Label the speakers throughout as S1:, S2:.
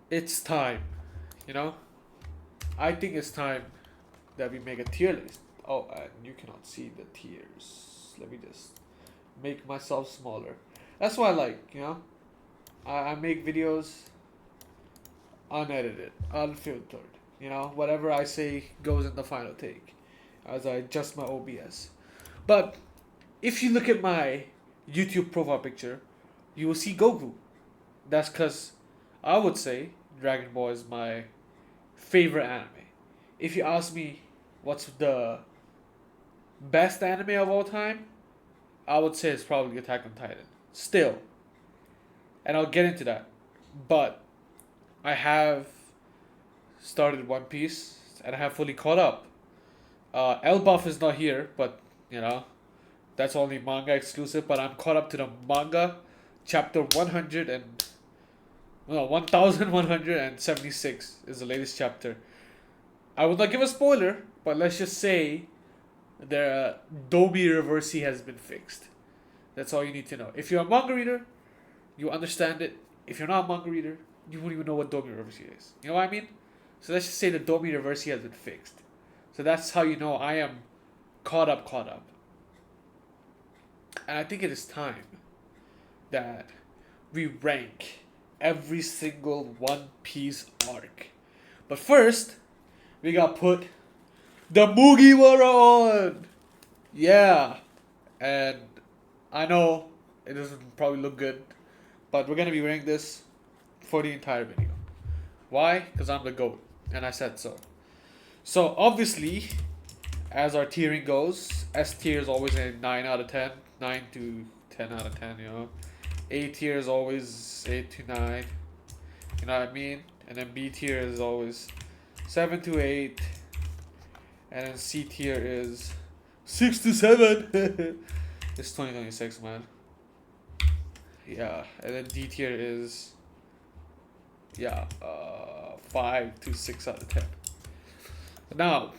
S1: it's time, you know? I think it's time that we make a tier list. Oh, and you cannot see the tiers. Let me just make myself smaller. That's why I like, I make videos unedited, unfiltered. Whatever I say goes in the final take as I adjust my OBS. But if you look at my YouTube profile picture, you will see Goku. That's because I would say Dragon Ball is my favorite anime. If you ask me what's the best anime of all time, I would say it's probably Attack on Titan. Still, and I'll get into that. But I have started One Piece and I have fully caught up. Elbaf is not here, but you know that's only manga exclusive. But I'm caught up to the manga, chapter 100 and 1176 is the latest chapter. I would not give a spoiler, but let's just say the Domi Reversi has been fixed. That's all you need to know. If you're a manga reader, you understand it. If you're not a manga reader, you won't even know what Domi Reversi is. You know what I mean? So let's just say the Domi Reversi has been fixed. So that's how you know I am caught up. And I think it is time that we rank every single One Piece arc. But first, we got put the Mugiwara on! Yeah. And I know it doesn't probably look good, but we're gonna be wearing this for the entire video. Why? Because I'm the GOAT, and I said so. So obviously, as our tiering goes, S tier is always a 9 out of 10. 9 to 10 out of 10. A tier is always 8 to 9. You know what I mean? And then B tier is always 7 to 8. And then C tier is 6 to 7. It's 2026, man. Yeah. And then D tier is, 5 to 6 out of 10. Now,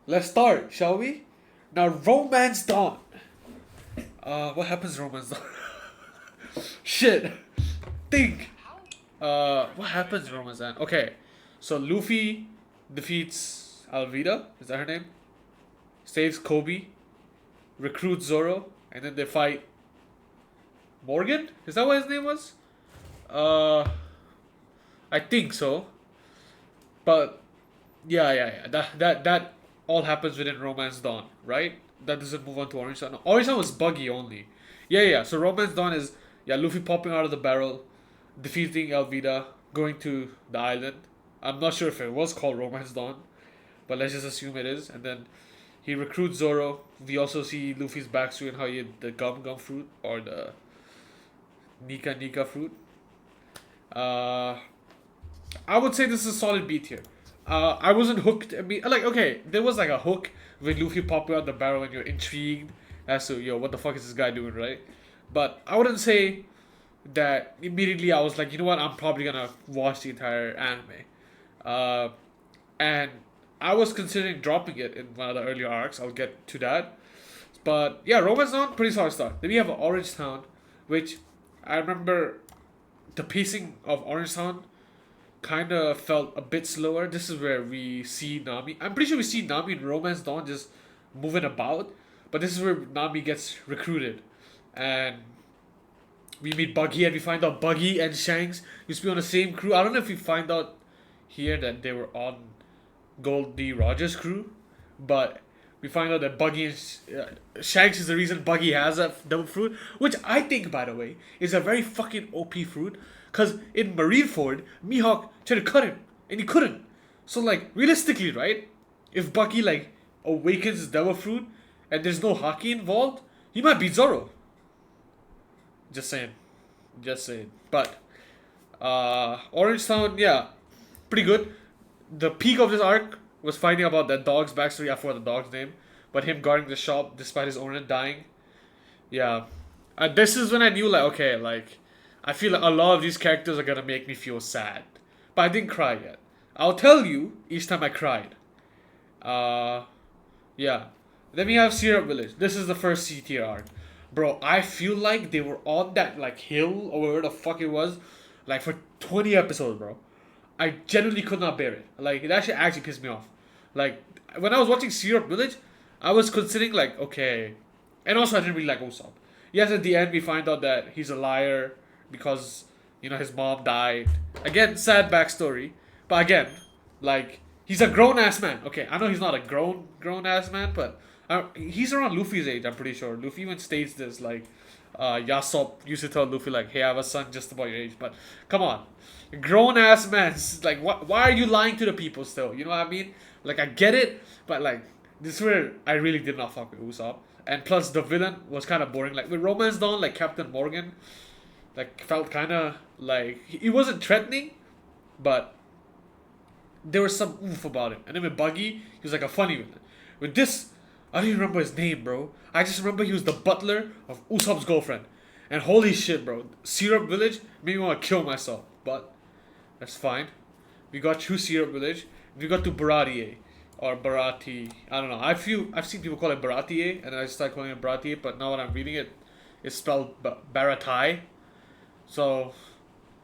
S1: let's start, shall we? Now, Romance Dawn. What happens in Romance Dawn? Shit. Think. What happens in Romance Dawn? Okay, so Luffy defeats Alvida. Is that her name? Saves Kobe. Recruits Zoro, and then they fight Morgan. Is that what his name was? Uh, I think so. But yeah. That all happens within Romance Dawn, right? That doesn't move on to Orange Dawn. No, Orange Dawn was Buggy only. Yeah. So Romance Dawn is Luffy popping out of the barrel, defeating Elvida, going to the island. I'm not sure if it was called Romance Dawn, but let's just assume it is. And then he recruits Zoro. We also see Luffy's backstory and how he had the gum fruit or the Nika fruit. Uh, I would say this is a solid beat here. I wasn't hooked. Like, okay, there was like a hook when Luffy popped out the barrel and you're intrigued as to, what the fuck is this guy doing, right? But I wouldn't say that immediately I was like, you know what, I'm probably gonna watch the entire anime. Uh, and I was considering dropping it in one of the earlier arcs. I'll get to that. But yeah, Romance Dawn, pretty solid start. Then we have Orange Town, which I remember the pacing of Orange Town kind of felt a bit slower. This is where we see Nami. I'm pretty sure we see Nami in Romance Dawn just moving about, but this is where Nami gets recruited, and we meet Buggy and we find out Buggy and Shanks used to be on the same crew. I don't know if we find out here that they were on Goldie Rogers' crew, but we find out that Buggy and Shanks is the reason Buggy has that devil fruit, which I think, by the way, is a very fucking OP fruit. Cause in Marineford, Mihawk tried to cut him and he couldn't. So like realistically, right? If Buggy like awakens his devil fruit and there's no Haki involved, he might beat Zoro. Just saying, just saying. But Orange Town, yeah, pretty good. The peak of this arc was finding about that dog's backstory. I forgot the dog's name, but him guarding the shop despite his owner dying. Yeah, this is when I knew like okay, like I feel like a lot of these characters are gonna make me feel sad, but I didn't cry yet. I'll tell you each time I cried. Uh, yeah. Then we have Syrup Village. This is the first C tier arc. Bro, I feel like they were on that like hill or wherever the fuck it was, like for 20 episodes, bro. I genuinely could not bear it. Like it actually pissed me off. Like when I was watching Syrup Village, I was considering like okay, and also I didn't really like Usopp. Yes, at the end we find out that he's a liar because his mom died. Again, sad backstory, but again, like he's a grown ass man. Okay, I know he's not a grown ass man, but he's around Luffy's age. I'm pretty sure. Luffy even states this like. Yasop used to tell Luffy like, "Hey, I have a son just about your age." But come on, grown ass man. Like, why are you lying to the people still? You know what I mean? Like, I get it, but like, this is where I really did not fuck with Usopp. And plus, the villain was kind of boring. Like with Romance Dawn, like Captain Morgan, like felt kind of like he wasn't threatening, but there was some oomph about him. And then with Buggy, he was like a funny villain. With this, I don't even remember his name, bro. I just remember he was the butler of Usopp's girlfriend. And holy shit, bro. Syrup Village made me want to kill myself. But that's fine. We got through Syrup Village. We got to Baratie. Or Barati. I don't know. I've seen people call it Baratie. And I started calling it Baratie. But now when I'm reading it, it's spelled Baratai. So,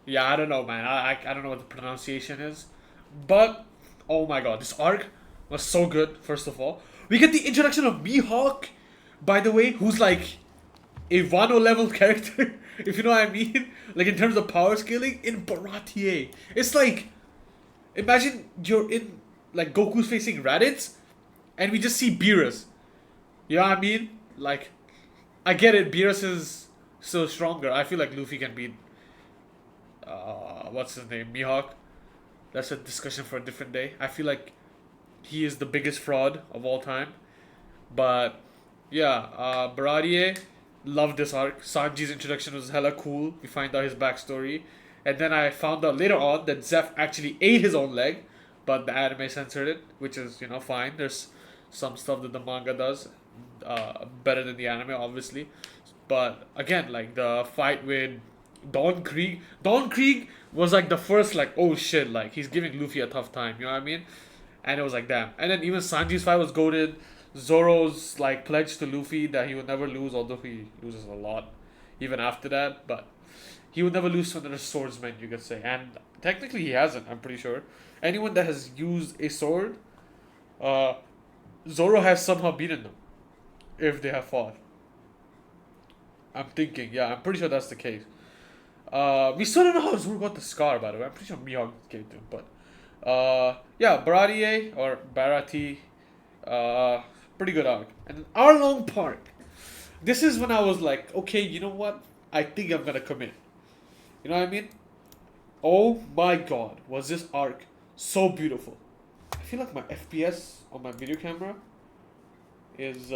S1: yeah, I don't know, man. I don't know what the pronunciation is. But, oh my god. This arc was so good, first of all. We get the introduction of Mihawk, by the way, who's like a Wano level character, if you know what I mean. Like in terms of power scaling in Baratie. It's like, imagine you're in, like Goku's facing Raditz, and we just see Beerus. You know what I mean? Like, I get it, Beerus is so stronger. I feel like Luffy can beat, what's his name, Mihawk. That's a discussion for a different day. I feel like he is the biggest fraud of all time. But yeah, Baratie, loved this arc. Sanji's introduction was hella cool. We find out his backstory. And then I found out later on that Zeph actually ate his own leg, but the anime censored it, which is, fine. There's some stuff that the manga does better than the anime, obviously. But again, like the fight with Don Krieg. Don Krieg was like the first, like, oh shit, like he's giving Luffy a tough time, you know what I mean? And it was like, damn. And then even Sanji's fight was goaded. Zoro's like pledge to Luffy that he would never lose, although he loses a lot even after that. But he would never lose to another swordsman, you could say. And technically he hasn't, I'm pretty sure. Anyone that has used a sword, uh, Zoro has somehow beaten them if they have fought. I'm thinking, yeah, I'm pretty sure that's the case. We still don't know how Zoro got the scar, by the way. I'm pretty sure Mihawk gave it to him, but yeah, Baratie or Barati, uh, pretty good arc. And Arlong Park. This is when I was like, okay, you know what? I think I'm gonna commit. You know what I mean? Oh my god, was this arc so beautiful? I feel like my FPS on my video camera is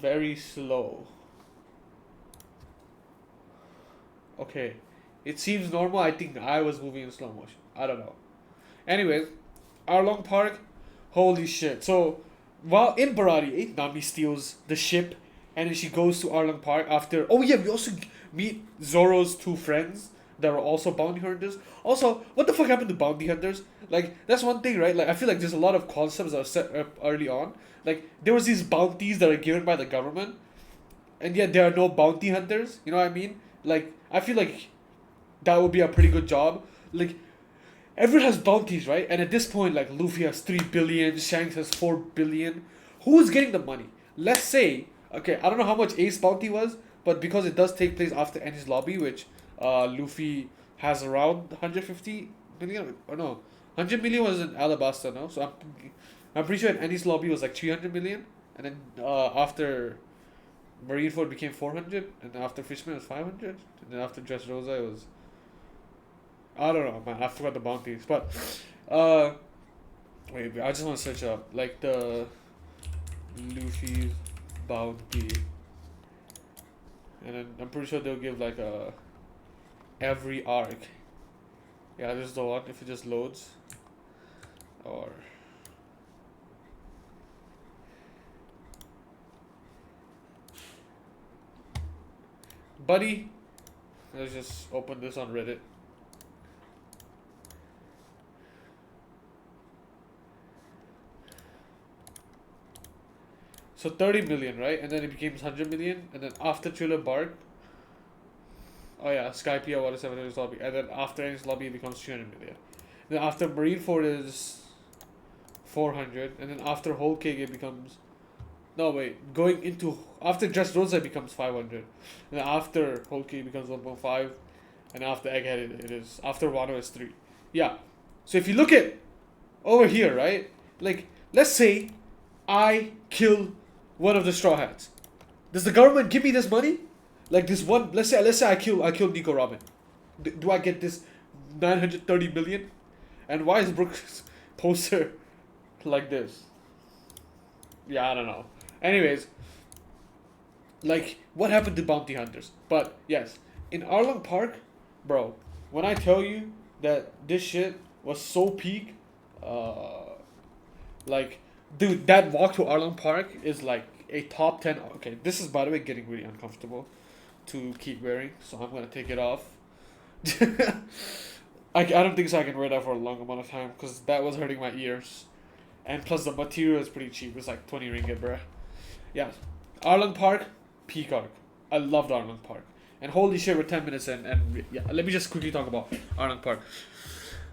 S1: very slow. Okay. It seems normal. I think I was moving in slow motion. I don't know. Anyways, Arlong Park, holy shit. So, while in Baratie, Nami steals the ship and then she goes to Arlong Park after. Oh, yeah, we also meet Zoro's two friends that were also bounty hunters. Also, what the fuck happened to bounty hunters? Like, that's one thing, right? Like, I feel like there's a lot of concepts that are set up early on. Like, there was these bounties that are given by the government, and yet there are no bounty hunters. You know what I mean? Like, I feel like that would be a pretty good job. Like, everyone has bounties, right? And at this point, like, Luffy has 3 billion, Shanks has 4 billion. Who's getting the money? Let's say, okay, I don't know how much Ace bounty was, but because it does take place after Enies Lobby, which Luffy has around 150 million, or no, 100 million was in Alabasta, no? So I'm pretty sure Enies Lobby was like 300 million, and then after Marineford became 400, and after Fishman it was 500, and then after Dressrosa it was, I don't know, man. I forgot the bounties, but wait, I just want to search up like the Luffy bounty, and then I'm pretty sure they'll give like a every arc. Yeah, this is the one. If it just loads, or buddy, let's just open this on Reddit. So 30 million, right? And then it became 100 million. And then after Thriller Bark, Oh yeah, Skypiea water 700 lobby, and then after Enix lobby it becomes 300 million. Then after Marineford is 400, and then after Whole Cake it becomes no wait going into after Just Rosa it becomes 500, and then after Whole Cake it becomes 1.5, and after Egghead it is after Wano is 3. Yeah, so if you look at over here, right? Like let's say I kill one of the Straw Hats. Does the government give me this money? Like this one, let's say I kill Nico Robin. Do I get this 930 million? And why is Brooks poster like this? Yeah, I don't know. Anyways, like what happened to bounty hunters? But yes, in Arlong Park, bro, when I tell you that this shit was so peak, uh, like, dude, that walk to Arlong Park is like a top 10. Okay, this is by the way getting really uncomfortable to keep wearing, so I'm gonna take it off. I don't think so I can wear that for a long amount of time because that was hurting my ears. And plus the material is pretty cheap. It's like 20 ringgit, bruh. Yeah. Arlong Park, peacock. I loved Arlong Park. And holy shit, we're 10 minutes in. And yeah, let me just quickly talk about Arlong Park.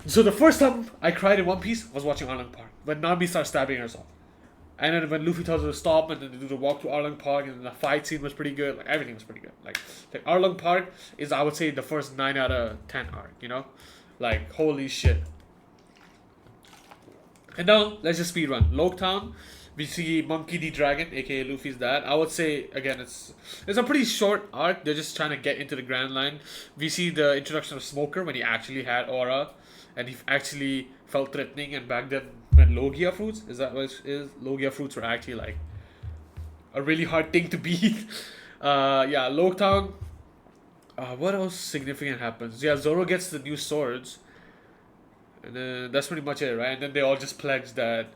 S1: So the first time I cried in One Piece was watching Arlong Park. When Nami starts stabbing herself. And then when Luffy tells her to stop, and then they do the walk to Arlong Park, and the fight scene was pretty good. Like everything was pretty good. Like Arlong Park is, I would say, the first 9 out of 10 arc. You know, like holy shit. And now let's just speed run. Loketown, we see Monkey D. Dragon, aka Luffy's dad. I would say again, it's a pretty short arc. They're just trying to get into the Grand Line. We see the introduction of Smoker when he actually had aura, and he actually felt threatening. And back then, when Logia fruits, is that what it is? Logia fruits were actually like a really hard thing to beat. Yeah, Loketown. What else significant happens? Yeah, Zoro gets the new swords. And then that's pretty much it, right? And then they all just pledge that,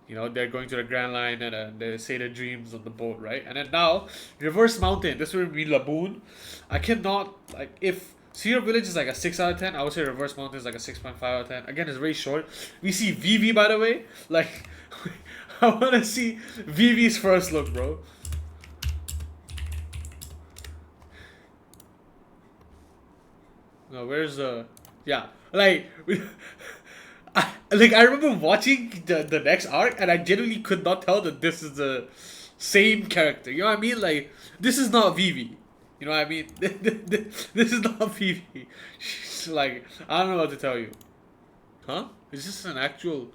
S1: you know, they're going to the Grand Line, and they say their dreams on the boat, right? And then now, Reverse Mountain. This will be Laboon. I cannot, like, if Cedar Village is like a 6 out of 10, I would say Reverse Mountain is like a 6.5 out of 10. Again, it's very short. We see Vivi, by the way. Like, I want to see Vivi's first look, bro. No, where's the... Yeah, like... I remember watching the next arc, and I genuinely could not tell that this is the same character. You know what I mean? Like, this is not Vivi. You know what I mean? This is not Vivi. She's like, I don't know what to tell you. Huh? Is this an actual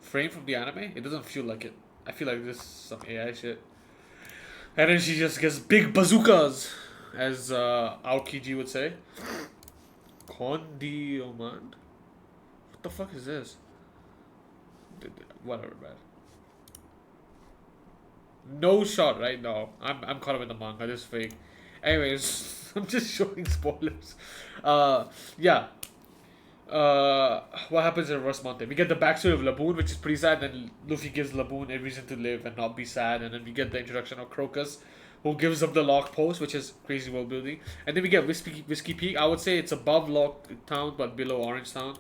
S1: frame from the anime? It doesn't feel like it. I feel like this is some AI shit. And then she just gets big bazookas, as Aokiji would say. Kondioman? What the fuck is this? Whatever, man. No shot, right? No. I'm caught up in the manga. This is fake. Anyways, I'm just showing spoilers. Yeah. What happens in Reverse Mountain? We get the backstory of Laboon, which is pretty sad. Then Luffy gives Laboon a reason to live and not be sad. And then we get the introduction of Crocus, who gives up the Lock Post, which is crazy world building. And then we get Whiskey Peak. I would say it's above Lock Town, but below Orange Town.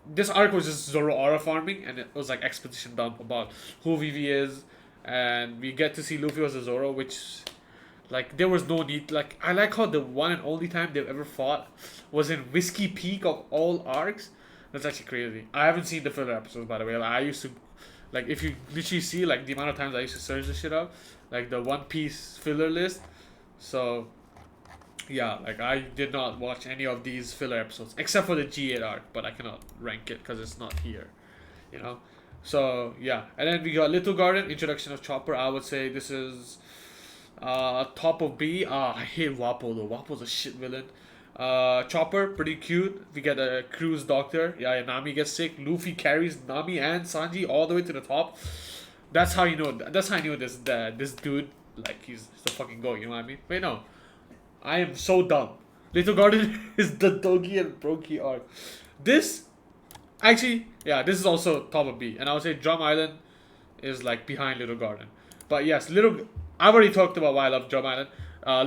S1: This arc was just Zoro aura farming, and it was like exposition dump about who Vivi is, and we get to see Luffy as a Zoro, which, like, there was no need. Like, I like how the one and only time they've ever fought was in Whiskey Peak of all arcs. That's actually crazy. I haven't seen the filler episodes, by the way. Like, I used to, like, if you literally see like the amount of times I used to search this shit up, like the One Piece filler list. So yeah, like I did not watch any of these filler episodes except for the G8 arc, but I cannot rank it because it's not here, you know. So yeah, and then we got Little Garden, introduction of Chopper. I would say this is top of B. I hate Wapol though. Wapol's a shit villain. Chopper, pretty cute. We get a cruise doctor. Yeah, Nami gets sick. Luffy carries Nami and Sanji all the way to the top. That's how you know. That's how I knew this dude, like, he's the fucking go. You know what I mean? Wait, no. I am so dumb. Little Garden is the Dogi and Broki arc. This, actually, yeah, this is also top of B. And I would say Drum Island is like behind Little Garden. But yes, I've already talked about why I love Drum Island.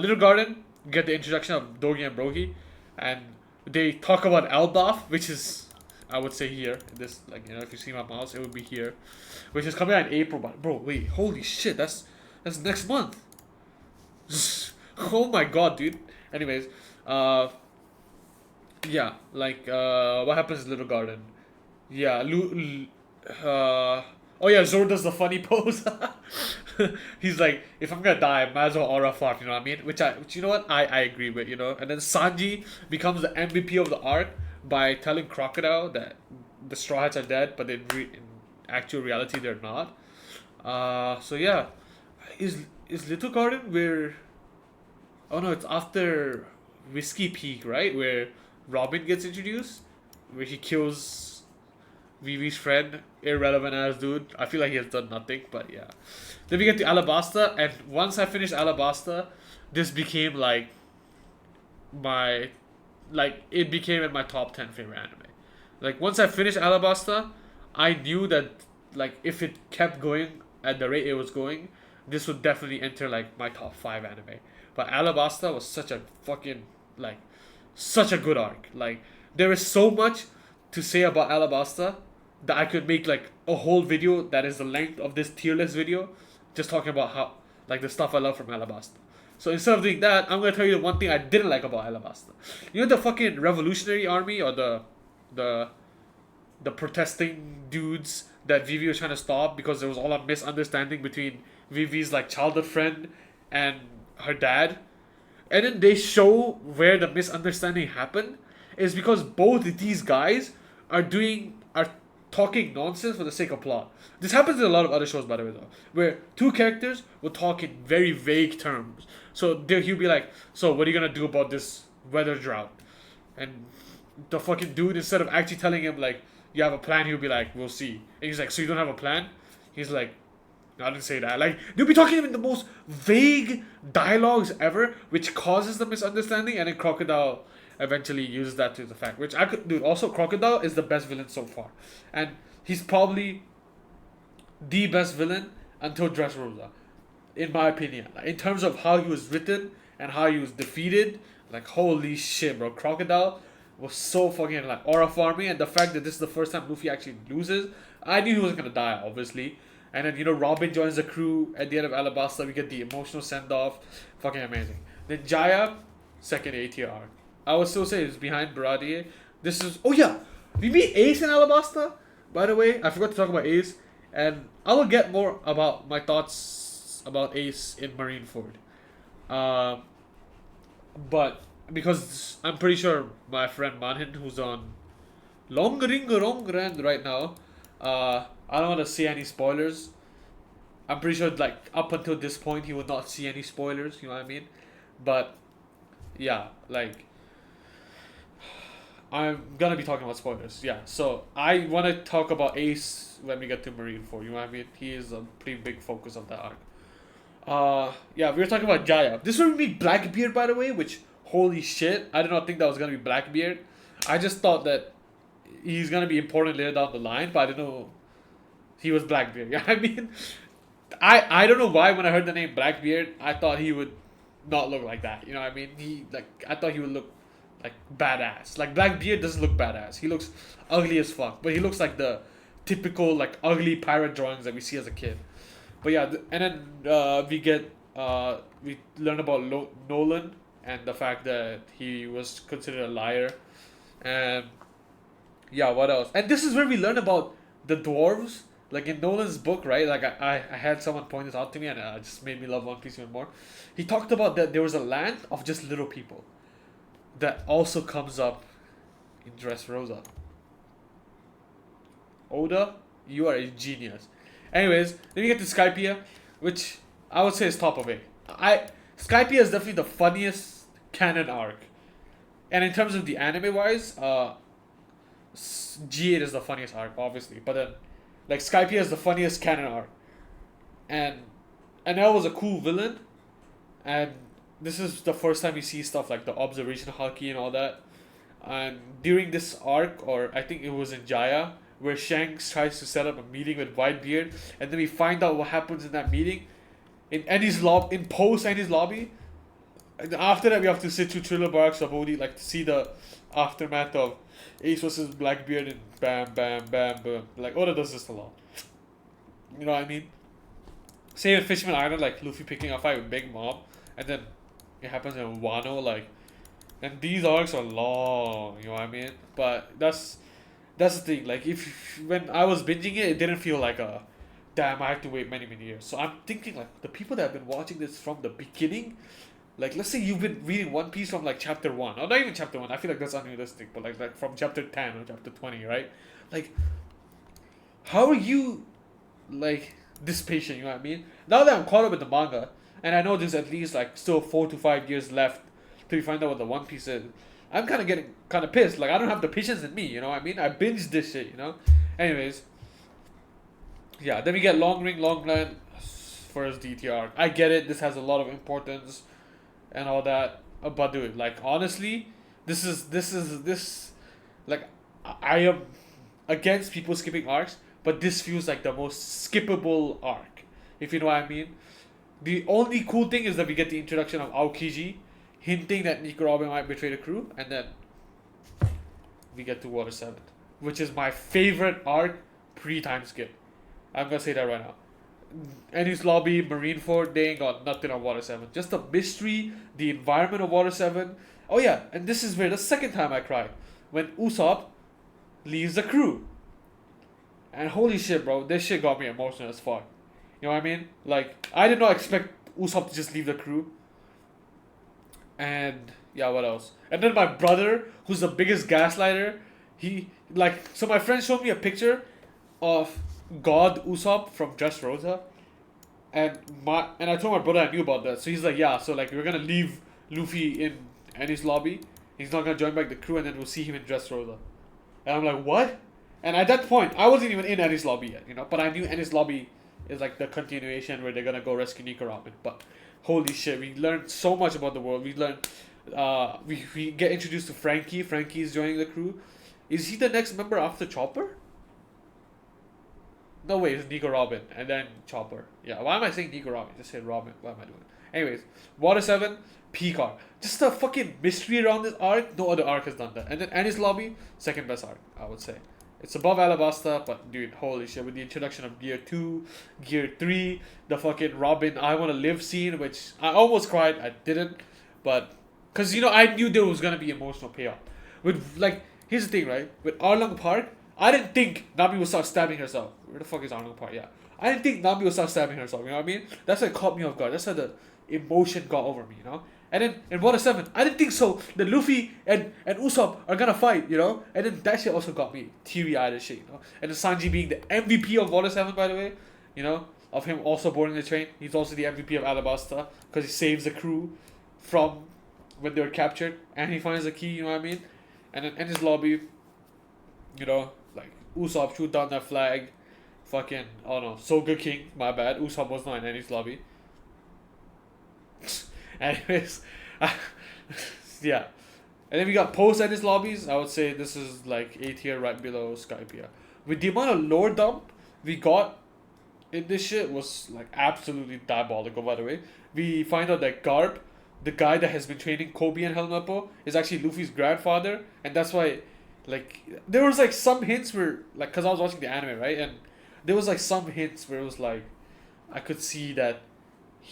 S1: Little Garden, get the introduction of Dogi and Broki. And they talk about Elbaf, which is, I would say here. This, like, you know, if you see my mouse, it would be here. Which is coming out in April. But bro, wait, holy shit, that's next month. Oh my god, dude. Anyways, uh, yeah, like what happens in Little Garden? Yeah, oh yeah, Zoro does the funny pose. He's like, if I'm gonna die, I might as well aura fart, you know what I mean? Which you know what, I agree with, you know. And then Sanji becomes the MVP of the arc by telling Crocodile that the Straw Hats are dead, but in actual reality they're not. So yeah, is Little Garden where? Oh no, it's after Whiskey Peak, right? Where Robin gets introduced, where he kills Vivi's friend, irrelevant ass dude. I feel like he has done nothing, but yeah. Then we get to Alabasta, and once I finished Alabasta, this became my, it became in my top 10 favorite anime. Like once I finished Alabasta, I knew that if it kept going at the rate it was going, this would definitely enter like my top 5 anime. But Alabasta was such a fucking like such a good arc. Like there is so much to say about Alabasta that I could make like a whole video that is the length of this tier list video, just talking about how like the stuff I love from Alabasta. So instead of doing that, I'm gonna tell you the one thing I didn't like about Alabasta. You know the fucking Revolutionary Army, or the the protesting dudes that Vivi was trying to stop because there was all a misunderstanding between Vivi's like childhood friend and her dad. And then they show where the misunderstanding happened is because both these guys are talking nonsense for the sake of plot. This happens in a lot of other shows, by the way, though, where two characters will talk in very vague terms. So he'll be like, "So what are you gonna do about this weather drought?" And the fucking dude, instead of actually telling him like, "You have a plan," he'll be like, "We'll see." And he's like, "So you don't have a plan?" He's like, "No, I didn't say that." Like they'll be talking in the most vague dialogues ever, which causes the misunderstanding, and then Crocodile eventually uses that to the fact. Which I could, dude. Also, Crocodile is the best villain so far, and he's probably the best villain until Dressrosa, in my opinion. Like, in terms of how he was written and how he was defeated, like holy shit, bro. Crocodile was so fucking like aura farming, and the fact that this is the first time Luffy actually loses, I knew he wasn't gonna die, obviously. And then Robin joins the crew at the end of Alabasta. We get the emotional send off, fucking amazing. Then Jaya, second A tier arc. I would still say it's behind Baratie. This is we meet Ace in Alabasta. By the way, I forgot to talk about Ace, and I will get more about my thoughts about Ace in Marineford. Uh, but because I'm pretty sure my friend Manhin, who's on Longrand right now, I don't want to see any spoilers. I'm pretty sure like up until this point he would not see any spoilers. You know what I mean? But yeah, like I'm gonna be talking about spoilers. Yeah, so I want to talk about Ace when we get to Marineford. You know what I mean? He is a pretty big focus of that arc. Yeah, we were talking about Jaya. This will be Blackbeard, by the way. Which holy shit, I did not think that was gonna be Blackbeard. I just thought that he's gonna be important later down the line, but I didn't know he was Blackbeard. Yeah, I mean, I don't know why when I heard the name Blackbeard, I thought he would not look like that. You know what I mean? I thought he would look like badass. Like Blackbeard doesn't look badass. He looks ugly as fuck, but he looks like the typical like ugly pirate drawings that we see as a kid. But yeah, and then we learn about Nolan and the fact that he was considered a liar, and yeah, what else? And this is where we learn about the dwarves. Like in Nolan's book, right? Like I had someone point this out to me, and it just made me love One Piece even more. He talked about that there was a land of just little people that also comes up in Dressrosa. Oda, you are a genius. Anyways, then we get to Skypiea, which I would say is top of it. Skypiea is definitely the funniest canon arc, and in terms of the anime wise, G8 is the funniest arc, obviously. But then, like Skypiea is the funniest canon arc, and Enel was a cool villain, and this is the first time you see stuff like the observation haki and all that. And during this arc, or I think it was in Jaya, where Shanks tries to set up a meeting with Whitebeard, and then we find out what happens in that meeting in post Andy's lobby. And after that, we have to sit through Thriller Bark Sabodi, like to see the aftermath of Ace versus Blackbeard, and bam, bam, bam, boom. Like Oda does this a lot. You know what I mean? Same with Fishman Island, like Luffy picking a fight with Big Mom, and then It happens in Wano, like, and these arcs are long. You know what I mean? But that's the thing. Like, if when I was binging it, it didn't feel like a damn. I have to wait many many years. So I'm thinking like the people that have been watching this from the beginning. Like, let's say you've been reading One Piece from like chapter 1, or not even chapter 1. I feel like that's unrealistic, but like from chapter 10 or chapter 20, right? Like, how are you like this patient? You know what I mean? Now that I'm caught up with the manga, and I know there's at least like still 4 to 5 years left till we find out what the One Piece is. I'm kind of getting kind of pissed. Like, I don't have the patience in me. You know what I mean? I binged this shit. You know. Anyways, yeah. Then we get Long Ring, Long Land for his DTR. I get it. This has a lot of importance and all that. But dude, like, honestly, this like, I am against people skipping arcs, but this feels like the most skippable arc, if you know what I mean. The only cool thing is that we get the introduction of Aokiji, hinting that Nico Robin might betray the crew, and then we get to Water 7, which is my favorite arc pre-time skip. I'm gonna say that right now. Ennis Lobby, Marineford, they ain't got nothing on Water 7. Just the mystery, the environment of Water 7. Oh yeah, and this is where the second time I cried. When Usopp leaves the crew. And holy shit, bro, this shit got me emotional as fuck. You know what I mean? Like, I did not expect Usopp to just leave the crew. And yeah, what else? And then my brother, who's the biggest gaslighter, so my friend showed me a picture of God Usopp from Dressrosa, and I told my brother I knew about that. So he's like, yeah, so like we're gonna leave Luffy in Ennis Lobby. He's not gonna join back the crew, and then we'll see him in Dressrosa. And I'm like, what? And at that point, I wasn't even in Ennis Lobby yet, you know. But I knew Ennis Lobby is like the continuation where they're gonna go rescue Nico Robin. But holy shit, we learned so much about the world. We learned, we get introduced to Frankie. Frankie's joining the crew. Is he the next member after Chopper? No way, it's Nico Robin and then Chopper. Yeah, why am I saying Nico Robin? Just say Robin. What am I doing? Anyways, Water 7, peak arc. Just a fucking mystery around this arc. No other arc has done that. And then Ennis Lobby, second best arc, I would say. It's above Alabasta, but dude, holy shit, with the introduction of Gear 2, Gear 3, the fucking Robin I Wanna Live scene, which I almost cried, I didn't, but, cause you know, I knew there was gonna be emotional payoff. With, like, here's the thing, right? With Arlong Park, I didn't think Nami would start stabbing herself. Where the fuck is Arlong Park? Yeah. I didn't think Nami would start stabbing herself, you know what I mean? That's what caught me off guard. That's how the emotion got over me, you know? And then in Water 7, I didn't think so. The Luffy and Usopp are gonna fight, you know? And then that shit also got me teary-eyed and shit, you know? And then Sanji being the MVP of Water 7, by the way, you know? Of him also boarding the train. He's also the MVP of Alabasta because he saves the crew from when they were captured. And he finds the key, you know what I mean? And then in his lobby, you know, like, Usopp shoot down that flag. Fucking, oh no, Soga King, my bad. Usopp was not in Ennis Lobby. Anyways, yeah. And then we got post Ennis Lobbies. I would say this is like A tier right below Skypiea. With the amount of lore dump we got in this shit was like absolutely diabolical, by the way. We find out that Garp, the guy that has been training Kobe and Helmeppo, is actually Luffy's grandfather. And that's why, like, there was like some hints where, like, because I was watching the anime, right? And there was like some hints where it was like, I could see that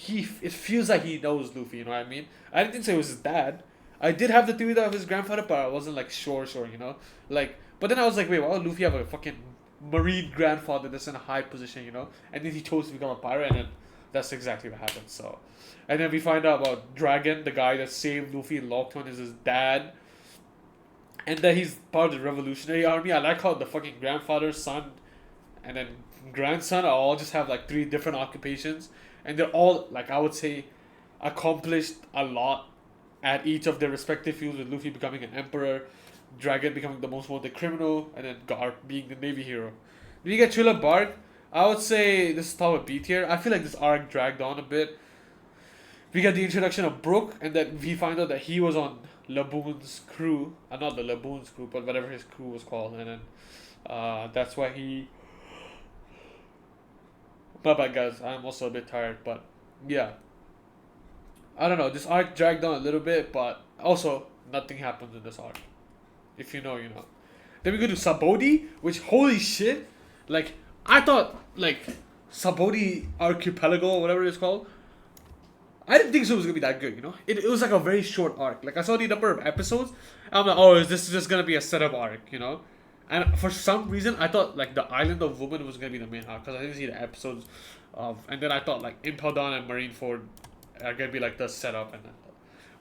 S1: it feels like he knows Luffy, you know what I mean? I didn't think so it was his dad. I did have the theory that of his grandfather, but I wasn't like sure, you know? Like, but then I was like, wait, why would Luffy have a fucking marine grandfather that's in a high position, you know? And then he chose to become a pirate, and then that's exactly what happened, so. And then we find out about Dragon, the guy that saved Luffy in Lockton is his dad. And that he's part of the Revolutionary Army. I like how the fucking grandfather, son, and then grandson all just have like 3 different occupations. And they're all, like, I would say, accomplished a lot at each of their respective fields, with Luffy becoming an emperor, Dragon becoming the most wanted criminal, and then Garp being the Navy hero. When you get Thriller Bark, I would say this is top of B tier. I feel like this arc dragged on a bit. We get the introduction of Brook, and then we find out that he was on Laboon's crew. Not the Laboon's crew, but whatever his crew was called. And then that's why he... My bad, guys. I'm also a bit tired, but yeah. I don't know. This arc dragged on a little bit, but also nothing happens in this arc. If you know, you know. Then we go to Sabodi, which, holy shit. Like, I thought, like, Sabodi Archipelago or whatever it's called. I didn't think so it was gonna be that good, you know? It was like a very short arc. Like I saw the number of episodes, and I'm like, oh, is this just gonna be a setup arc, you know? And for some reason, I thought like the Island of Woman was gonna be the main arc because I didn't see the episodes of, and then I thought like Impel Down and Marineford are gonna be like the setup, and then,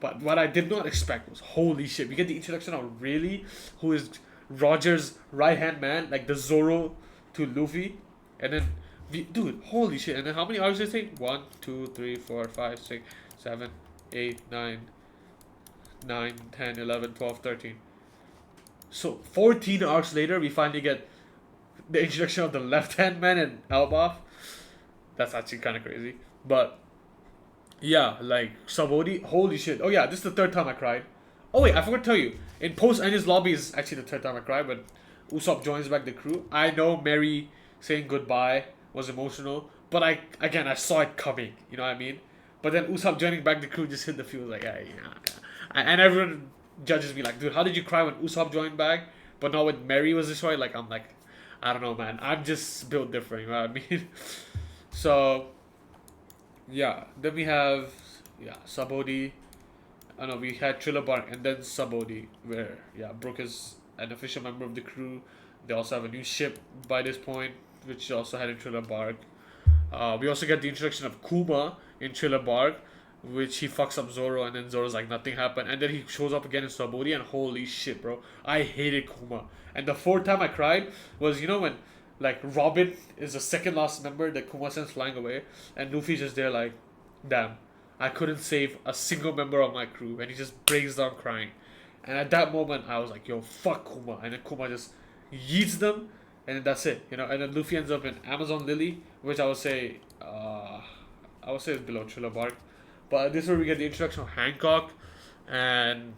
S1: but what I did not expect was holy shit, we get the introduction of Rayleigh, who is Roger's right hand man, like the Zoro to Luffy, and then dude, holy shit! And then how many arcs did it take? 1, 2, 3, 4, 5, 6, 7, 8, 9, 9, 10, 11, 12, 13. So 14 arcs later, we finally get the introduction of the left hand man and Elbaf. That's actually kind of crazy, but yeah, like Sabodi, holy shit! Oh yeah, this is the third time I cried. Oh wait, I forgot to tell you. In post Enies lobby is actually the third time I cried, but Usopp joins back the crew. I know Mary saying goodbye was emotional, but I saw it coming. You know what I mean? But then Usopp joining back the crew just hit the field like, yeah, yeah. And everyone judges me like, dude, how did you cry when Usopp joined back, but not when Mary was destroyed? Like I'm like, I don't know, man. I'm just built different. You know what I mean? So yeah, then we have Sabodi. I know we had Thriller Bark and then Sabodi, where Brook is an official member of the crew. They also have a new ship by this point, which also had in Thriller Bark. We also get the introduction of Kuma in Thriller Bark, which he fucks up Zoro, and then Zoro's like nothing happened, and then he shows up again in Sabodi, and holy shit, bro, I hated Kuma. And the fourth time I cried was when like Robin is the second last member that Kuma sends flying away, and Luffy's just there like, damn, I couldn't save a single member of my crew, and he just breaks down crying. And at that moment, I was like, yo, fuck Kuma, and then Kuma just yeets them, and then that's it, And then Luffy ends up in Amazon Lily, which I would say is below Thriller Bark. But this is where we get the introduction of Hancock, and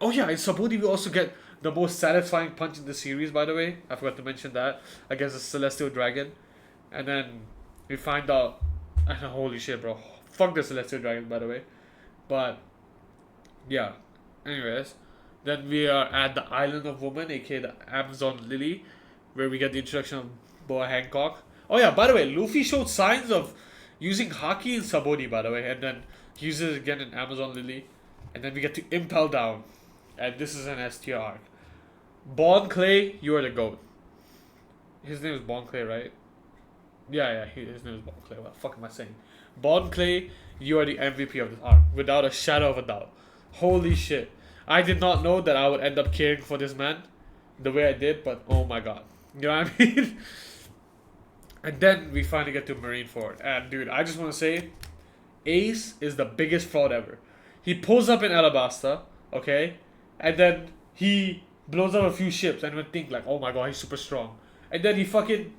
S1: oh yeah, in Sabudi we also get the most satisfying punch in the series. By the way, I forgot to mention that against the Celestial Dragon, and then we find out, and holy shit, bro, fuck the Celestial Dragon, by the way. But yeah, anyways, then we are at the Island of Woman, aka the Amazon Lily, where we get the introduction of Boa Hancock. Oh yeah, by the way, Luffy showed signs of using Haki in Sabodi, by the way, and then he uses it again in Amazon Lily, and then we get to Impel Down, and this is an STR arc. Bon Clay, you are the GOAT. His name is Bon Clay, right? Yeah, his name is Bon Clay. What the fuck am I saying? Bon Clay, you are the MVP of this arc, without a shadow of a doubt. Holy shit. I did not know that I would end up caring for this man the way I did, but oh my god. You know what I mean? And then we finally get to Marineford. And dude, I just want to say, Ace is the biggest fraud ever. He pulls up in Alabasta, okay? And then he blows up a few ships and we think like, oh my god, he's super strong. And then he fucking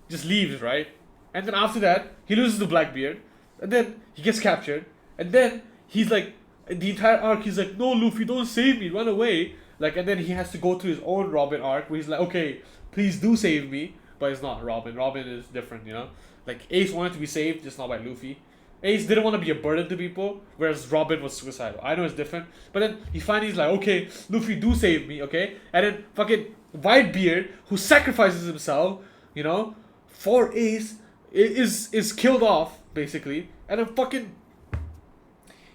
S1: just leaves, right? And then after that, he loses to Blackbeard. And then he gets captured. And then he's like, the entire arc, he's like, no, Luffy, don't save me, run away. Like, and then he has to go through his own Robin arc where he's like, okay, please do save me. But it's not Robin. Robin is different, Like, Ace wanted to be saved, just not by Luffy. Ace didn't want to be a burden to people, whereas Robin was suicidal. I know it's different. But then he finally is like, okay, Luffy, do save me, okay? And then fucking Whitebeard, who sacrifices himself, for Ace, is killed off, basically. And then fucking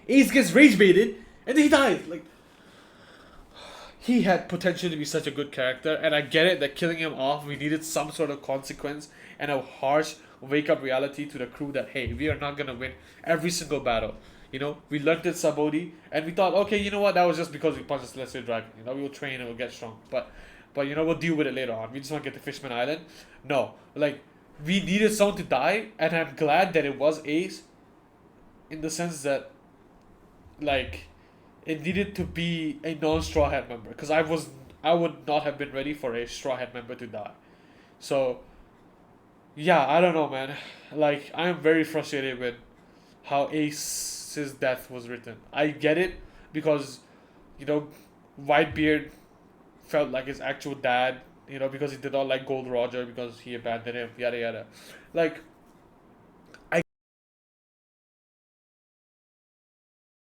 S1: Ace gets rage baited, and then he dies. Like, he had potential to be such a good character, and I get it that killing him off, we needed some sort of consequence and a harsh wake-up reality to the crew that, hey, we are not going to win every single battle. We learned it Sabodi, and we thought, okay, you know what, that was just because we punched the Celestial Dragon. We'll train and we'll get strong. But we'll deal with it later on. We just want to get to Fishman Island. No, like, we needed someone to die, and I'm glad that it was Ace, in the sense that, like, it needed to be a non-Straw Hat member, because I would not have been ready for a Straw Hat member to die. So, yeah, I don't know, man. Like, I am very frustrated with how Ace's death was written. I get it, because, Whitebeard felt like his actual dad, because he did not like Gold Roger, because he abandoned him, yada yada. Like, I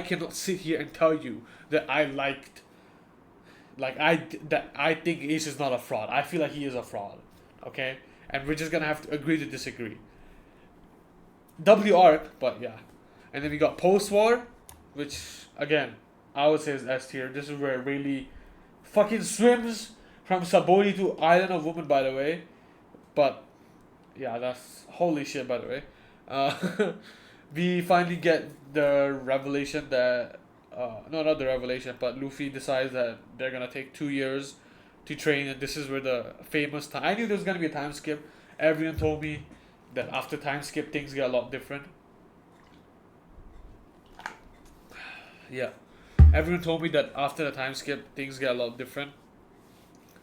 S1: cannot sit here and tell you that I think Ace is not a fraud. I feel like he is a fraud, okay? And we're just gonna have to agree to disagree. W arc, but yeah. And then we got post-war, which again I would say is S tier. This is where Rayleigh fucking swims from Sabori to Island of Woman, by the way. But yeah, that's holy shit, by the way. We finally get the revelation that no, not the revelation, but Luffy decides that they're gonna take 2 years to train, and this is where the famous time. I knew there was gonna be a time skip. Everyone told me that after time skip things get a lot different. Yeah, everyone told me that after the time skip things get a lot different,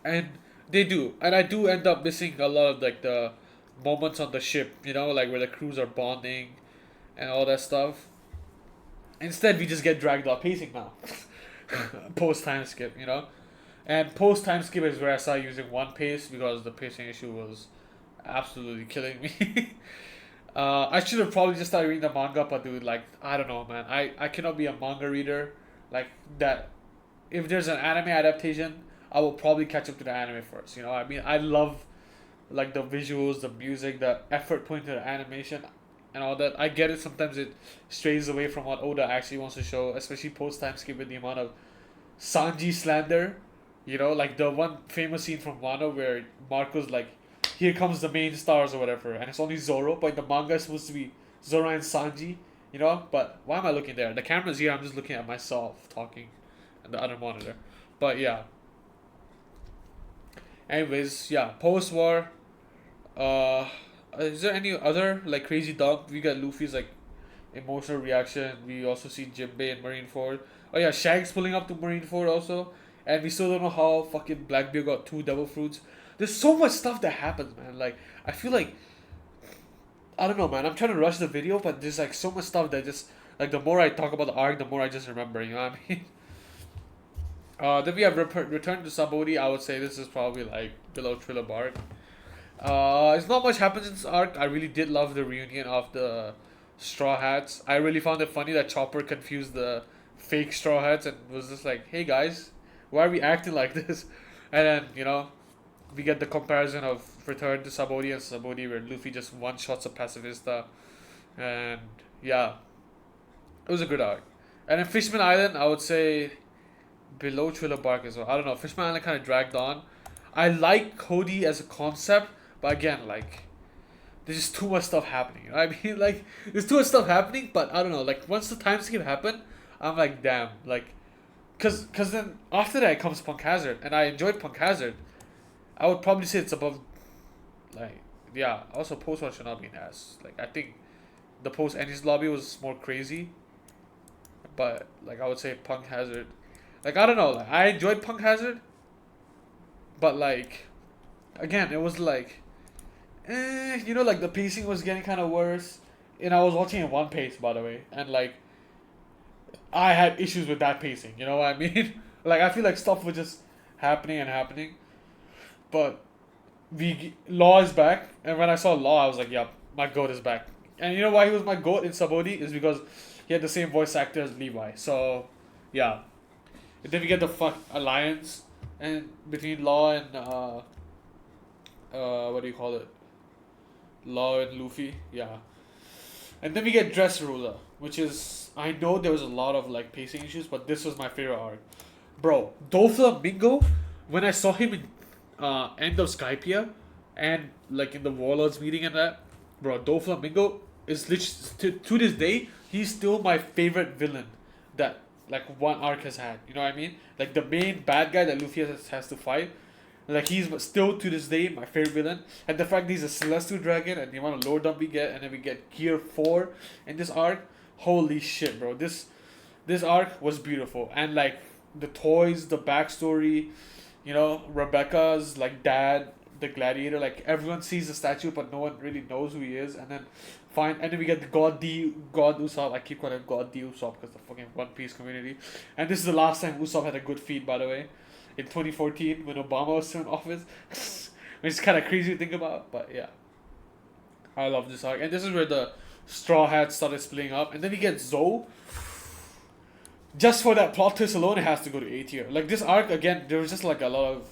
S1: and they do. And I do end up missing a lot of like the moments on the ship, like where the crews are bonding and all that stuff. Instead, we just get dragged off pacing now. Post time skip. And post time skip is where I started using One Pace because the pacing issue was absolutely killing me. I should have probably just started reading the manga, but dude, like, I don't know, man. I cannot be a manga reader like that. If there's an anime adaptation, I will probably catch up to the anime first. I mean, I love like the visuals, the music, the effort put into the animation, and all that. I get it. Sometimes it strays away from what Oda actually wants to show, especially post time skip with the amount of Sanji slander. Like the one famous scene from Wano where Marco's like, "Here comes the main stars" or whatever, and it's only Zoro, but in the manga it's supposed to be Zoro and Sanji. But why am I looking there? The camera's here. I'm just looking at myself talking, and the other monitor. But yeah. Anyways, yeah. Post war. Is there any other like crazy dog? We got Luffy's like emotional reaction. We also see Jinbei and Marineford. Oh yeah, Shanks pulling up to Marineford also, and we still don't know how fucking Blackbeard got two devil fruits. There's so much stuff that happens, man. Like I feel like I don't know, man. I'm trying to rush the video, but there's like so much stuff that just like the more I talk about the arc, the more I just remember. You know what I mean? Then we have Return to Sabori. I would say this is probably like below Thriller Bark. It's not much happens in this arc. I really did love the reunion of the Straw Hats. I really found it funny that Chopper confused the fake Straw Hats and was just like, "Hey guys, why are we acting like this?" And then we get the comparison of Return to Sabori and Sabori where Luffy just one shots a pacifista, and yeah, it was a good arc. And then Fishman Island, I would say below Thriller Bark as well. I don't know. Fishman Island kind of dragged on. I like Cody as a concept, but again, like, there's just too much stuff happening. I mean, like, there's too much stuff happening, but I don't know. Like, once the time skip happened, I'm like, damn. Like, cause then after that comes Punk Hazard, and I enjoyed Punk Hazard. I would probably say it's above, like, yeah. Also, Post War should not be an ass. Like, I think the Post Ennis lobby was more crazy, but like, I would say Punk Hazard. Like, I don't know. Like, I enjoyed Punk Hazard, but like, again, it was like, like the pacing was getting kind of worse. And I was watching in One Pace, by the way, and like, I had issues with that pacing. You know what I mean? Like, I feel like stuff was just happening and happening, but Law is back, and when I saw Law, I was like, "Yep, my goat is back." And you know why he was my goat in Sabodi is because he had the same voice actor as Levi. So, yeah. And then we get the fuck alliance and between Law and what do you call it? Law and Luffy, yeah. And then we get Dressrosa, which is I know there was a lot of like pacing issues, but this was my favorite arc. Bro, Doflamingo, when I saw him in End of Skypiea and like in the Warlords meeting and that, bro, Doflamingo is literally to this day, he's still my favorite villain that like one arc has had. You know what I mean? Like the main bad guy that Luffy has to fight. Like he's still to this day my favorite villain, and the fact that he's a Celestial Dragon and the amount of lore dump we get, and then we get Gear 4 in this arc, holy shit, bro! This arc was beautiful, and like the toys, the backstory, Rebecca's like dad, the gladiator, like everyone sees the statue, but no one really knows who he is, and then we get the God Usopp. I keep calling him God D Usopp because the fucking One Piece community, and this is the last time Usopp had a good feed, by the way. In 2014 when Obama was still in office. Which is kind of crazy to think about, but yeah. I love this arc. And this is where the Straw Hats started splitting up. And then we get Zoe. Just for that plot twist alone, it has to go to A tier. Like this arc, again, there was just like a lot of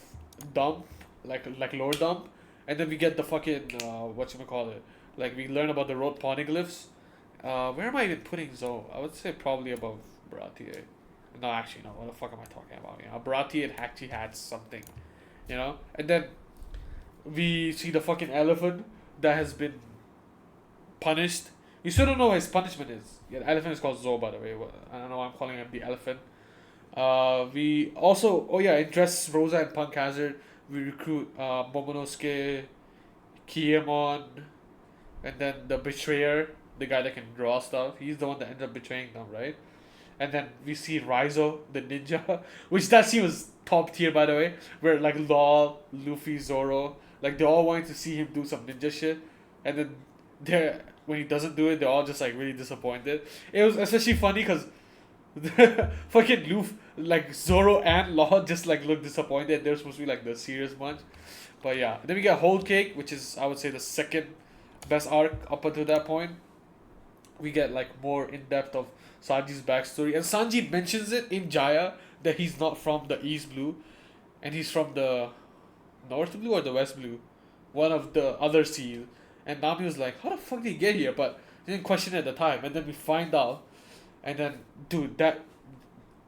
S1: dump, like lore dump. And then we get the fucking, whatchamacallit. Like we learn about the road poneglyphs. Where am I even putting Zo? I would say probably above Baratie. No, actually, no. What the fuck am I talking about? Baratie actually had something, And then we see the fucking elephant that has been punished. You still don't know what his punishment is. Yeah, the elephant is called Zo, by the way. I don't know why I'm calling him the elephant. We also, in Dressrosa and Punk Hazard, we recruit Momonosuke, Kiemon, and then the Betrayer, the guy that can draw stuff. He's the one that ends up betraying them, right? And then we see Raizo, the ninja, which that scene was top tier, by the way, where like Law, Luffy, Zoro, like they all wanted to see him do some ninja shit, and then when he doesn't do it, they're all just like really disappointed. It was especially funny because fucking Luffy, like Zoro and Law just like look disappointed. They're supposed to be like the serious bunch, but yeah. Then we get Whole Cake, which is I would say the second best arc up until that point. We get like more in depth of Sanji's backstory, and Sanji mentions it in Jaya that he's not from the East Blue, and he's from the North Blue or the West Blue, one of the other seas. And Nami was like, "How the fuck did he get here?" But he didn't question it at the time. And then we find out, and then dude, that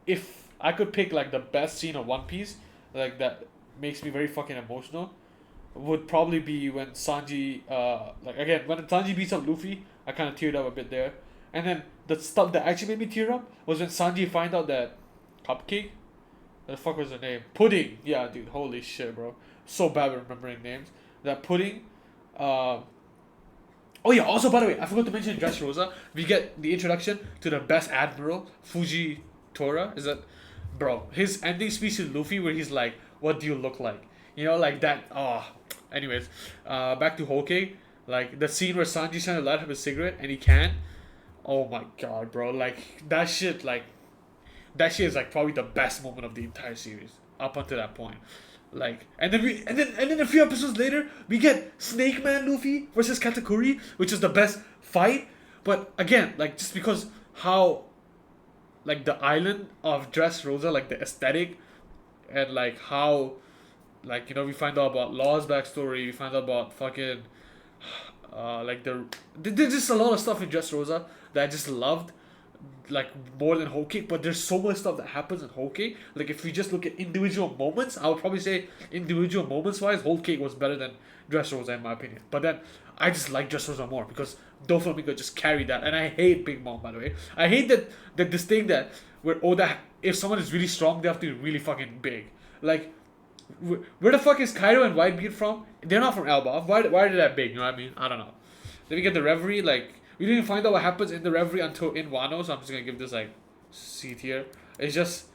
S1: if I could pick like the best scene of One Piece, like that makes me very fucking emotional, would probably be when Sanji, like again, when Sanji beats up Luffy, I kind of teared up a bit there. And then the stuff that actually made me tear up was when Sanji find out that Cupcake, what the fuck was her name? Pudding. Yeah, dude, holy shit, bro. So bad at remembering names. That Pudding, oh yeah, also by the way, I forgot to mention in Dressrosa, we get the introduction to the best admiral, Fuji Tora. Is that, bro? His ending speech to Luffy where he's like, "What do you look like?" Like that. Oh, anyways, back to Whole Cake. Like the scene where Sanji's trying to light up a cigarette and he can't. Oh my god, bro! Like that shit, that shit is like probably the best moment of the entire series up until that point. Like, and then a few episodes later, we get Snake Man Luffy versus Katakuri, which is the best fight. But again, like just because how, like the island of Dressrosa, like the aesthetic, and like how, like we find out about Law's backstory, we find out about fucking, like there's just a lot of stuff in Dressrosa that I just loved, like more than Whole Cake. But there's so much stuff that happens in Whole Cake. Like if we just look at individual moments, I would probably say individual moments wise, Whole Cake was better than Dressrosa in my opinion. But then I just like Dressrosa more because Doflamingo just carried that, and I hate Big Mom, by the way. I hate that this thing that where Oda, if someone is really strong, they have to be really fucking big. Like, where the fuck is Kaido and Whitebeard from? They're not from Elbaf. Why are they that big? You know what I mean? I don't know. Then we get the Reverie. Like, we didn't find out what happens in the Reverie until in Wano, so I'm just gonna give this like C tier. It's just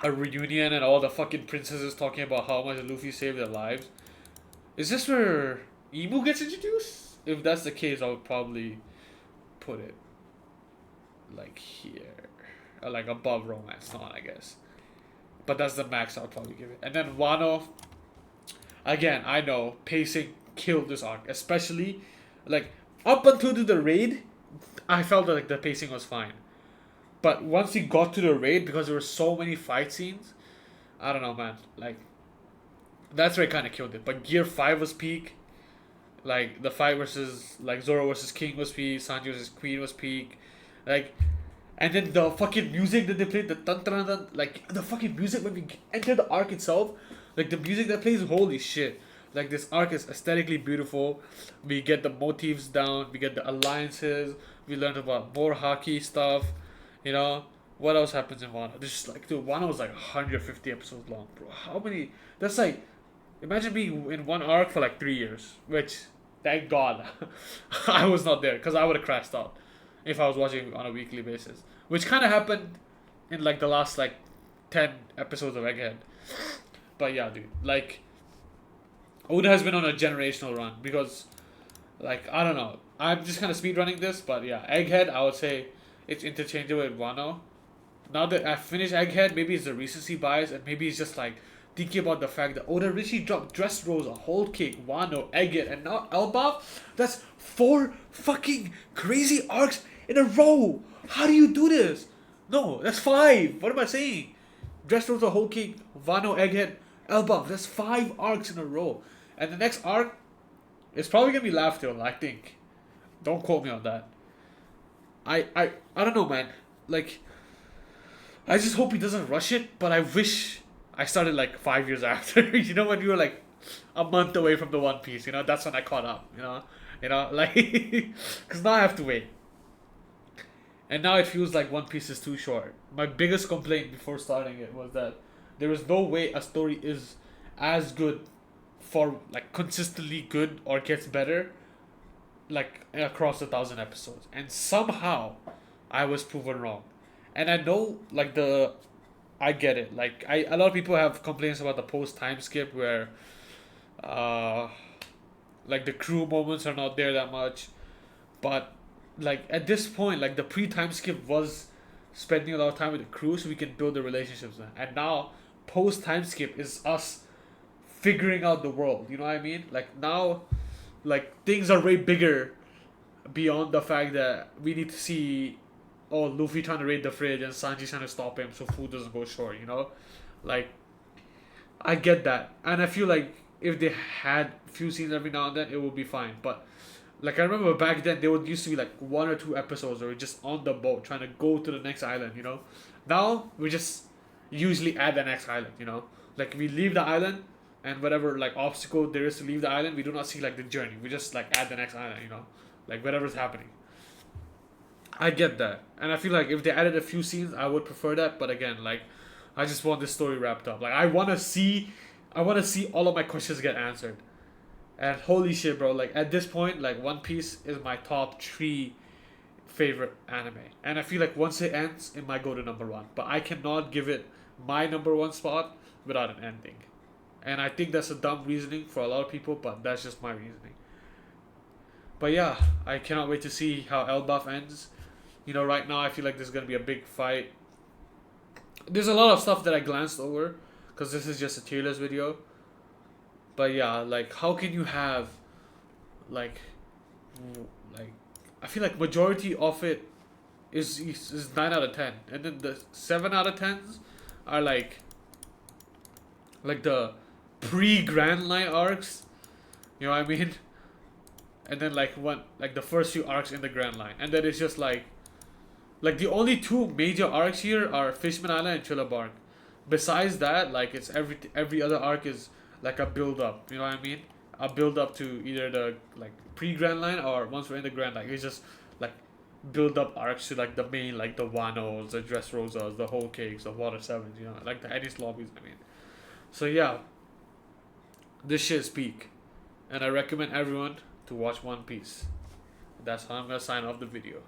S1: a reunion and all the fucking princesses talking about how much Luffy saved their lives. Is this where Imu gets introduced? If that's the case, I would probably put it like here, or like above Romance Dawn, I guess. But that's the max I'll probably give it. And then Wano, again, I know pacing killed this arc, especially like up until the raid. I felt that like the pacing was fine, but once we got to the raid, because there were so many fight scenes, I don't know, man. Like that's where it kind of killed it. But Gear 5 was peak. Like the fight versus like Zoro versus King was peak. Sanji versus Queen was peak. Like. And then the fucking music that they played, the dun dun dun, like the fucking music when we enter the arc itself, like the music that plays, holy shit! Like this arc is aesthetically beautiful. We get the motifs down, we get the alliances, we learn about more hockey stuff. What else happens in Wano? This is like, dude, Wano was like 150 episodes long, bro. How many? That's like, imagine being in one arc for like 3 years. Which, thank God, I was not there because I would have crashed out if I was watching on a weekly basis. Which kind of happened in like the last like 10 episodes of Egghead. But yeah, dude, like Oda has been on a generational run because, like, I don't know, I'm just kind of speedrunning this, but yeah, Egghead, I would say it's interchangeable with Wano. Now that I've finished Egghead, maybe it's the recency bias, and maybe it's just like thinking about the fact that Oda Richie dropped Dressrosa, Whole Cake, Wano, Egghead, and now Elbaf. That's 4 fucking crazy arcs in a row. How do you do this? No, that's 5. What am I saying? Dressrosa, Whole Cake, Wano, Egghead, Elbaf. That's 5 arcs in a row. And the next arc is probably gonna be Laugh Tale, I think. Don't quote me on that. I don't know, man. Like, I just hope he doesn't rush it, but I wish I started like 5 years after. You know, when you were like a month away from the One Piece. You know, that's when I caught up. Like, because now I have to wait, and now it feels like One Piece is too short. My biggest complaint before starting it was that there is no way a story is as good for like consistently good or gets better like across 1,000 episodes, and somehow I was proven wrong. And I know like I get it. Like a lot of people have complaints about the post time skip where uh like the crew moments are not there that much, but like at this point like the pre time skip was spending a lot of time with the crew so we can build the relationships, and now post time skip is us figuring out the world. You know what I mean? Like now, like things are way bigger beyond the fact that we need to see, oh, Luffy trying to raid the fridge and Sanji trying to stop him so food doesn't go short. Like I get that, and I feel like if they had few scenes every now and then, it would be fine. But like I remember back then, there would used to be like 1 or 2 episodes where we're just on the boat trying to go to the next island. Now we just usually at the next island. Like we leave the island, and whatever like obstacle there is to leave the island, we do not see like the journey. We just like at the next island. Like whatever's happening. I get that, and I feel like if they added a few scenes, I would prefer that. But again, like, I just want this story wrapped up. Like, I want to see all of my questions get answered. And holy shit, bro! Like at this point, like One Piece is my top three favorite anime, and I feel like once it ends, it might go to number one. But I cannot give it my number one spot without an ending, and I think that's a dumb reasoning for a lot of people, but that's just my reasoning. But yeah, I cannot wait to see how Elbaf ends. Right now I feel like there's gonna be a big fight. There's a lot of stuff that I glanced over, because this is just a tier list video. But yeah, like how can you have, like, like, I feel like majority of it is 9 out of 10, and then the 7 out of 10s are like the pre Grand Line arcs. You know what I mean? And then like the first few arcs in the Grand Line, and then it's just like the only two major arcs here are Fishman Island and Triller Bark. Besides that, like it's every other arc is like a build up. You know what I mean? A build up to either the like pre Grand Line, or once we're in the Grand Line, it's just like build up arcs to like the main, like the Wanos, the Dressrosas, the Whole Cakes, the Water Sevens. Like the Ennis Lobbies. I mean, so yeah, this shit is peak, and I recommend everyone to watch One Piece. That's how I'm gonna sign off the video.